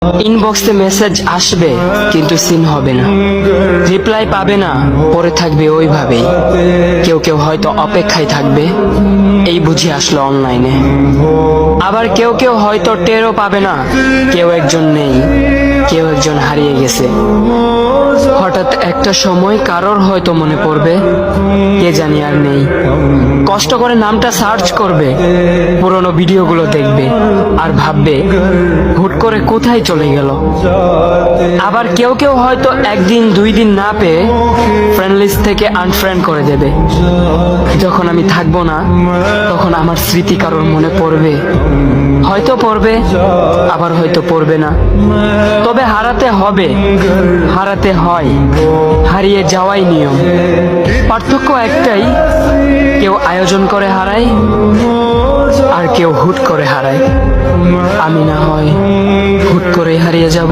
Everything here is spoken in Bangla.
ইনবক্সে মেসেজ আসবে কিন্তু সিন হবে না, রিপ্লাই পাবে না, পরে থাকবে ওইভাবেই। কেউ কেউ হয়তো অপেক্ষায় থাকবে, এই বুঝি আসলো অনলাইনে। আবার কেউ কেউ হয়তো টেরও পাবে না কেউ একজন নেই, কেউ একজন হারিয়ে গেছে। হঠাৎ একটা সময় কারোর হয়তো মনে পড়বে, কে জানি আর নেই। কষ্ট করে নামটা সার্চ করবে, পুরনো ভিডিওগুলো দেখবে আর ভাববে হুট করে কোথায় চলে গেল। আবার কেউ কেউ হয়তো একদিন দুই দিন না পেয়ে ফ্রেন্ড লিস্ট থেকে আনফ্রেন্ড করে দেবে। যখন আমি থাকবো না তখন আমার স্মৃতি কারোর মনে পড়বে, হয়তো পড়বে আবার হয়তো পড়বে না। তবে হারাতে হবে, হারাতে হয়, হারিয়ে যাওয়াই নিয়ম। পার্থক্য একটাই, কেউ আয়োজন করে হারায় আর কেউ হুট করে হারায়। আমি না হয় হুট করে হারিয়ে যাব।